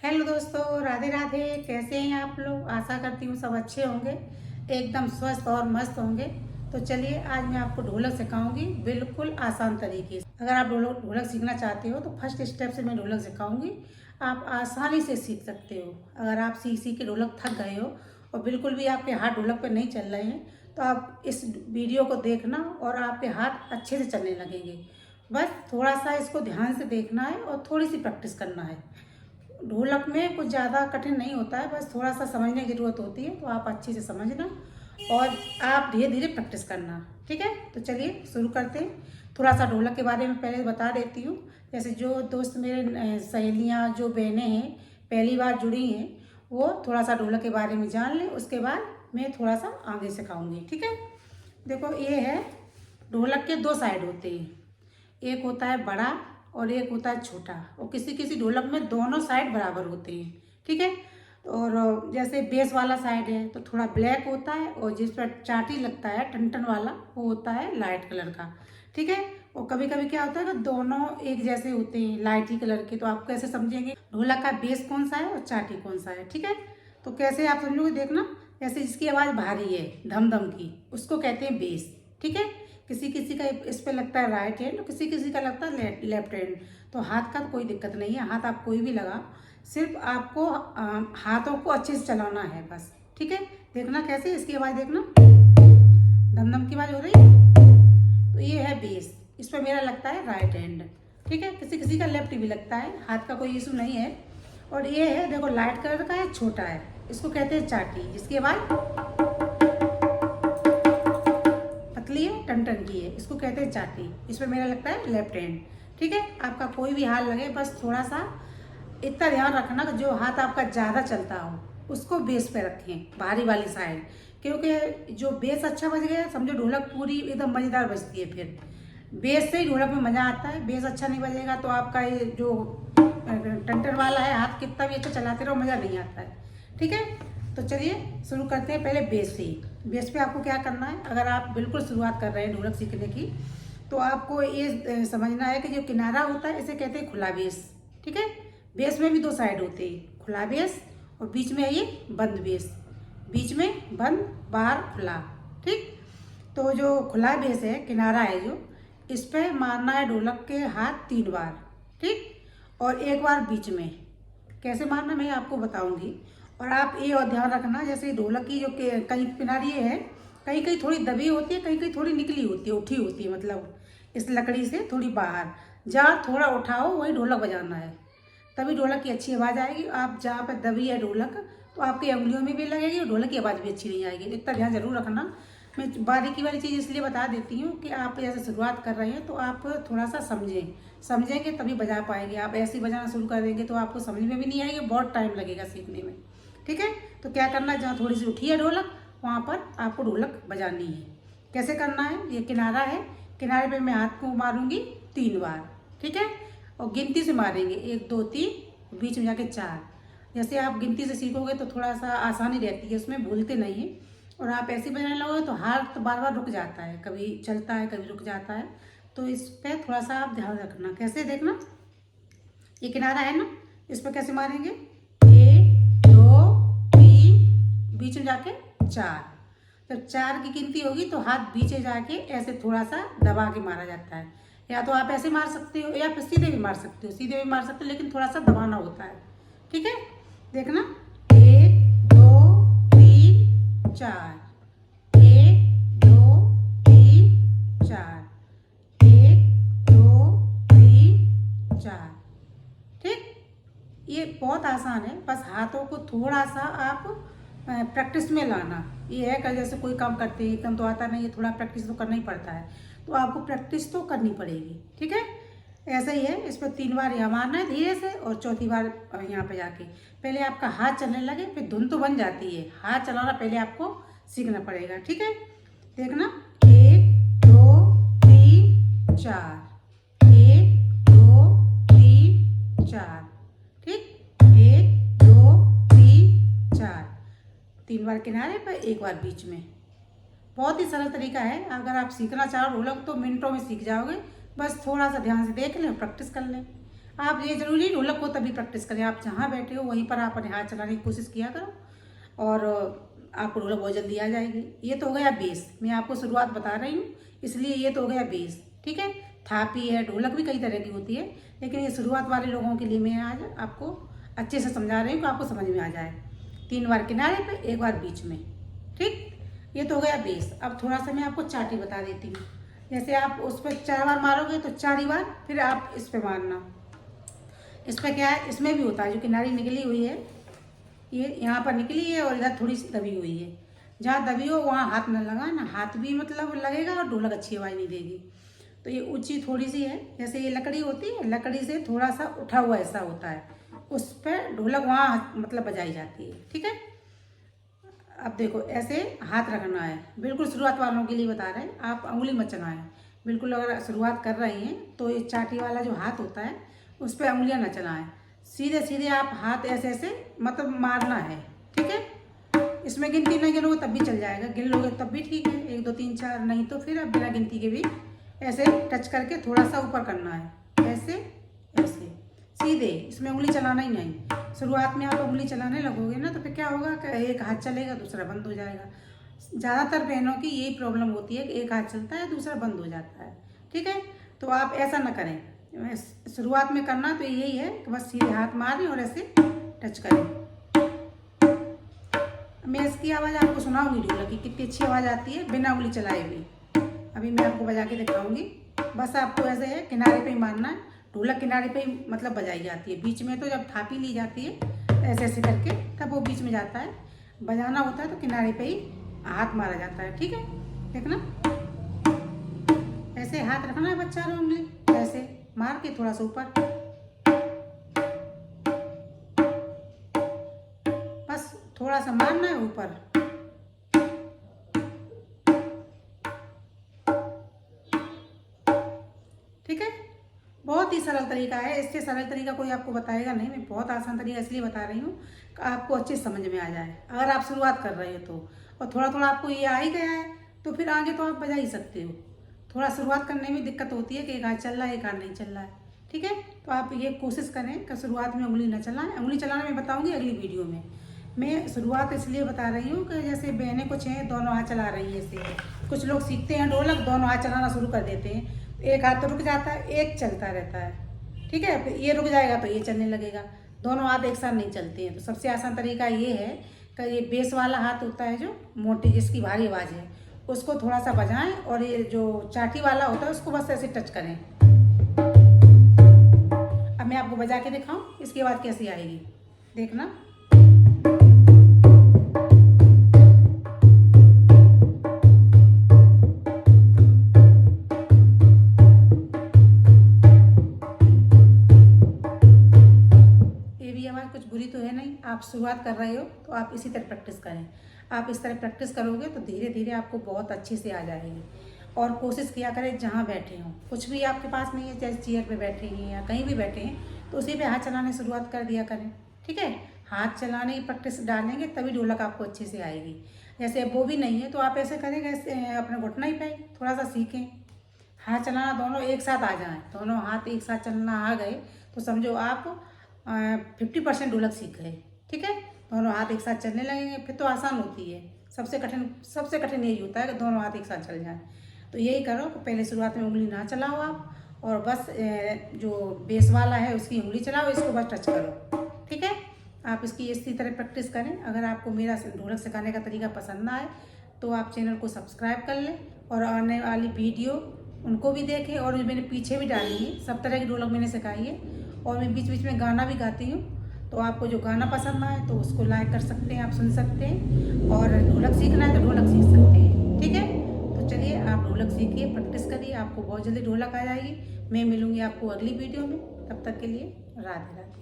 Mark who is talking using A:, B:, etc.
A: Hello दोस्तों, राधे राधे। कैसे हैं आप लोग? आशा करती हूँ सब अच्छे होंगे, एकदम स्वस्थ और मस्त होंगे। तो चलिए, आज मैं आपको ढोलक सिखाऊंगी बिल्कुल आसान तरीके से। अगर आप ढोलक ढोलक सीखना चाहते हो तो फर्स्ट स्टेप से मैं ढोलक सिखाऊंगी। आप आसानी से सीख सकते हो। अगर आप सीख सीख के ढोलक थक गए हो और बिल्कुल भी आपके हाथ ढोलक पर नहीं चल रहे हैं तो आप इस वीडियो को देखना और आपके हाथ अच्छे से चलने लगेंगे। बस थोड़ा सा इसको ध्यान से देखना है और थोड़ी सी प्रैक्टिस करना है। ढोलक में कुछ ज़्यादा कठिन नहीं होता है, बस थोड़ा सा समझने की ज़रूरत होती है। तो आप अच्छे से समझना और आप धीरे धीरे प्रैक्टिस करना। ठीक है, तो चलिए शुरू करते हैं। थोड़ा सा ढोलक के बारे में पहले बता देती हूँ। जैसे जो दोस्त मेरे सहेलियाँ जो बहनें हैं पहली बार जुड़ी हैं वो थोड़ा सा ढोलक के बारे में जान लें, उसके बाद मैं थोड़ा सा आगे सिखाऊंगी। ठीक है, देखो ये है, ढोलक के दो साइड होते हैं। एक होता है बड़ा और एक होता है छोटा, और किसी किसी ढोलक में दोनों साइड बराबर होते हैं। ठीक है, और जैसे बेस वाला साइड है तो थोड़ा ब्लैक होता है, और जिस पर चाटी लगता है टन वाला वो होता है लाइट कलर का। ठीक है, और कभी कभी क्या होता है कि दोनों एक जैसे होते हैं लाइट ही कलर के। तो आप कैसे समझेंगे ढोलक का बेस कौन सा है और चाटी कौन सा है? ठीक है, तो कैसे आप समझोगे देखना। जैसे जिसकी आवाज़ भारी है धम धम की, उसको कहते हैं बेस। ठीक है, किसी किसी का इस पे लगता है राइट हैंड, तो किसी किसी का लगता है लेफ्ट हैंड। तो हाथ का तो कोई दिक्कत नहीं है, हाथ आप कोई भी लगाओ, सिर्फ आपको हाथों को अच्छे से चलाना है बस। ठीक है, देखना कैसे, इसकी आवाज़ देखना, धम धम की आवाज़ हो रही है। तो ये है बेस, इस पर मेरा लगता है राइट हैंड। ठीक है, किसी किसी का लेफ्ट भी लगता है, हाथ का कोई इशू नहीं है। और ये है, देखो लाइट कलर का है, छोटा है, इसको कहते हैं चाटी, जिसकी आवाज़ पतली है टन टन की है, इसको कहते हैं चाटी। इसमें मेरा लगता है लेफ्ट हैंड। ठीक है, आपका कोई भी हाथ लगे, बस थोड़ा सा इतना ध्यान रखना कि जो हाथ आपका ज़्यादा चलता हो उसको बेस पे रखें, भारी वाली साइड। क्योंकि जो बेस अच्छा बज गया समझो ढोलक पूरी एकदम मज़ेदार बजती है। फिर बेस से ही ढोलक में मज़ा आता है। बेस अच्छा नहीं बजेगा तो आपका ये जो टंटर वाला है हाथ कितना भी अच्छा चलाते रहो मज़ा नहीं आता है। ठीक है, तो चलिए शुरू करते हैं। पहले बेस से। बेस पे आपको क्या करना है, अगर आप बिल्कुल शुरुआत कर रहे हैं ढोलक सीखने की तो आपको ये समझना है कि जो किनारा होता है इसे कहते हैं खुला बेस। ठीक है, बेस में भी दो साइड होते हैं, खुला बेस और बीच में है ये बंद बेस। बीच में बंद, बाहर खुला। ठीक, तो जो खुला बेस है, किनारा है जो, इस पे मारना है ढोलक के हाथ 3 बार। ठीक, और 1 बार बीच में। कैसे मारना मैं आपको बताऊंगी। और आप ये और ध्यान रखना, जैसे ढोलक की जो कहीं किनारी है, कहीं कहीं थोड़ी दबी होती है, कहीं कहीं थोड़ी निकली होती है, उठी होती है, मतलब इस लकड़ी से थोड़ी बाहर। जहाँ थोड़ा उठाओ वही ढोलक बजाना है, तभी ढोलक की अच्छी आवाज़ आएगी। आप जहाँ पर दबी है ढोलक तो आपकी उंगलियों में भी लगेगी और ढोलक की आवाज़ भी अच्छी नहीं आएगी। इतना ध्यान जरूर रखना। मैं बारीकी वाली चीज़ इसलिए बता देती हूँ कि आप जैसे शुरुआत कर रहे हैं तो आप थोड़ा सा समझेंगे तभी बजा पाएंगे। आप ऐसे ही बजाना शुरू कर देंगे तो आपको समझ में भी नहीं आएगी, बहुत टाइम लगेगा सीखने में। ठीक है, तो क्या करना है, जहाँ थोड़ी सी उठी है ढोलक वहाँ पर आपको ढोलक बजानी है। कैसे करना है, ये किनारा है, किनारे पे मैं हाथ को मारूंगी 3 बार। ठीक है, और गिनती से मारेंगे, 1 2 3, बीच में जाके 4। जैसे आप गिनती से सीखोगे तो थोड़ा सा आसानी रहती है, उसमें भूलते नहीं हैं। और आप ऐसे बजाने लगोगे तो हाथ तो बार बार रुक जाता है, कभी चलता है कभी रुक जाता है। तो इस पर थोड़ा सा आप ध्यान रखना। कैसे देखना, ये किनारा है ना, इस पर कैसे मारेंगे, 1 2 3, बीच में जाके 4। जब 4 की गिनती होगी तो हाथ पीछे जाके ऐसे थोड़ा सा दबा के मारा जाता है। या तो आप ऐसे मार सकते हो या फिर सीधे भी मार सकते हो, सीधे भी मार सकते हो, लेकिन थोड़ा सा दबाना होता है। ठीक है, देखना, 1 2 3 4, 1 2 3 4, 1 2 3 4। ठीक, ये बहुत आसान है, बस हाथों को थोड़ा सा आप प्रैक्टिस में लाना। ये है कि जैसे कोई काम करते हैं एकदम तो आता नहीं है, थोड़ा प्रैक्टिस तो करना ही पड़ता है, तो आपको प्रैक्टिस तो करनी पड़ेगी। ठीक है, ऐसा ही है, इस पर 3 बार यहाँ मारना है धीरे से, और चौथी बार यहाँ पे जाके पहले आपका हाथ चलने लगे, फिर धुन तो बन जाती है, हाथ चलाना पहले आपको सीखना पड़ेगा। ठीक है, देखना, 1 2 3 4, 1 2 3 4। ठीक, 1 2 3 4, 3 बार किनारे पर, 1 बार बीच में। बहुत ही सरल तरीका है, अगर आप सीखना चाहो ढोलक तो मिनटों में सीख जाओगे। बस थोड़ा सा ध्यान से देख लें, प्रैक्टिस कर लें। आप ये जरूरी ढोलक को तभी प्रैक्टिस करें, आप जहाँ बैठे हो वहीं पर आप अपने हाथ चलाने की कोशिश किया करो और आपको ढोलक बहुत जल्दी आ जाएगी। ये तो हो गया बेस, मैं आपको शुरुआत बता रही हूँ इसलिए ये तो हो गया बेस। ठीक है, थापी है, ढोलक भी कई तरह की होती है, लेकिन ये शुरुआत वाले लोगों के लिए मैं आज आपको अच्छे से समझा रही हूँ कि आपको समझ में आ जाए। 3 बार किनारे पे, 1 बार बीच में। ठीक, ये तो हो गया बेस। अब थोड़ा सा मैं आपको चाटी बता देती हूँ। जैसे आप उस पर 4 बार मारोगे तो 4 ही बार फिर आप इस पर मारना। इस पर क्या है, इसमें भी होता है, जो किनारी निकली हुई है ये यहाँ पर निकली है और इधर थोड़ी सी दबी हुई है। जहाँ दबी हो वहाँ हाथ न लगाना, हाथ भी मतलब लगेगा और ढोलक अच्छी आवाज़ नहीं देगी। तो ये ऊंची थोड़ी सी है, जैसे ये लकड़ी होती है, लकड़ी से थोड़ा सा उठा हुआ ऐसा होता है, उस पर ढोलक वहाँ मतलब बजाई जाती है। ठीक है, अब देखो ऐसे हाथ रखना है, बिल्कुल शुरुआत वालों के लिए बता रहे हैं, आप उंगली मत चलाएं बिल्कुल। अगर शुरुआत कर रही हैं तो ये चाटी वाला जो हाथ होता है उस पर उंगलियां न चलाएं, सीधे सीधे आप हाथ ऐसे ऐसे मतलब मारना है। ठीक है, इसमें गिनती नहीं गिनोगे तब भी चल जाएगा, गिन लोगे तब भी ठीक है, 1 2 3 4, नहीं तो फिर अब बिना गिनती के भी ऐसे टच करके थोड़ा सा ऊपर करना है, ऐसे ऐसे सीधे, इसमें उंगली चलाना ही नहीं। शुरुआत में आप उंगली चलाने लगोगे ना तो फिर क्या होगा कि एक हाथ चलेगा दूसरा बंद हो जाएगा। ज़्यादातर बहनों की यही प्रॉब्लम होती है कि एक हाथ चलता है दूसरा बंद हो जाता है। ठीक है, तो आप ऐसा ना करें, शुरुआत में करना तो यही है कि बस सीधे हाथ मारें और ऐसे टच करें। मैं इसकी आवाज़ आपको सुनाऊंगी ढोलक की, कितनी अच्छी आवाज़ आती है बिना उंगली चलाए हुई। अभी मैं आपको बजा के दिखाऊंगी। बस आपको ऐसे है किनारे पे ही मारना है, ढोलक किनारे पे ही मतलब बजाई जाती है, बीच में तो जब थापी ली जाती है ऐसे ऐसे करके तब वो बीच में जाता है। बजाना होता है तो किनारे पे ही हाथ मारा जाता है। ठीक है, देखना ऐसे हाथ रखना है बच्चा रो उंगली ऐसे मार के थोड़ा सा ऊपर, बस थोड़ा सा मारना है ऊपर। ठीक है, बहुत ही सरल तरीका है, इससे सरल तरीका कोई आपको बताएगा नहीं। मैं बहुत आसान तरीका इसलिए बता रही हूँ कि आपको अच्छे समझ में आ जाए, अगर आप शुरुआत कर रहे हो तो। और थोड़ा थोड़ा आपको ये आ ही गया है तो फिर आगे तो आप बजा ही सकते हो। थोड़ा शुरुआत करने में दिक्कत होती है कि एक हाथ चल रहा है एक हाथ नहीं चल रहा है। ठीक है, तो आप ये कोशिश करें कि शुरुआत में उंगली न चलाएं। उंगली चलाना मैं बताऊँगी अगली वीडियो में। मैं शुरुआत इसलिए बता रही हूँ कि जैसे बहनें कुछ हैं दोनों हाथ चला रही हैं, ऐसे कुछ लोग सीखते हैं ढोलक दोनों हाथ चलाना शुरू कर देते हैं, एक हाथ तो रुक जाता है एक चलता रहता है। ठीक है, फिर ये रुक जाएगा तो ये चलने लगेगा, दोनों हाथ एक साथ नहीं चलते हैं। तो सबसे आसान तरीका ये है कि ये बेस वाला हाथ होता है जो मोटी जिसकी भारी आवाज़ है उसको थोड़ा सा बजाएं और ये जो चाटी वाला होता है उसको बस ऐसे टच करें। अब मैं आपको बजा के दिखाऊं इसकी आवाज़ कैसी आएगी, देखना। कुछ बुरी तो है नहीं, आप शुरुआत कर रहे हो तो आप इसी तरह प्रैक्टिस करें। आप इस तरह प्रैक्टिस करोगे तो धीरे धीरे आपको बहुत अच्छे से आ जाएगी। और कोशिश किया करें जहाँ बैठे हों, कुछ भी आपके पास नहीं है, चाहे चेयर पे बैठे हैं या कहीं भी बैठे हैं तो उसी पे हाथ चलाने शुरुआत कर दिया करें। ठीक है, हाथ चलाने की प्रैक्टिस डालेंगे तभी ढोलक आपको अच्छे से आएगी। जैसे वो भी नहीं है तो आप ऐसे करेंगे, अपने घुटना ही पे थोड़ा सा सीखें, हाथ चलाना दोनों एक साथ आ जाएं, दोनों हाथ एक साथ चलना आ गए तो समझो आप 50% ढोलक सीख गए। ठीक है, दोनों हाथ एक साथ चलने लगेंगे फिर तो आसान होती है। सबसे कठिन यही होता है कि दोनों हाथ एक साथ चल जाएं। तो यही करो, पहले शुरुआत में उंगली ना चलाओ आप, और बस जो बेस वाला है उसकी उंगली चलाओ, इसको बस टच करो। ठीक है, आप इसकी इसी तरह प्रैक्टिस करें। अगर आपको मेरा ढोलक सिखाने का तरीका पसंद आए तो आप चैनल को सब्सक्राइब कर लें और आने वाली वीडियो उनको भी देखें। और मैंने पीछे भी डाली है, सब तरह की ढोलक मैंने सिखाई है और मैं बीच बीच में गाना भी गाती हूँ। तो आपको जो गाना पसंद आए तो उसको लाइक कर सकते हैं, आप सुन सकते हैं। और ढोलक सीखना है तो ढोलक सीख सकते हैं। ठीक है, तो चलिए आप ढोलक सीखिए, प्रैक्टिस करिए, आपको बहुत जल्दी ढोलक आ जाएगी। मैं मिलूँगी आपको अगली वीडियो में, तब तक के लिए राधे राधे।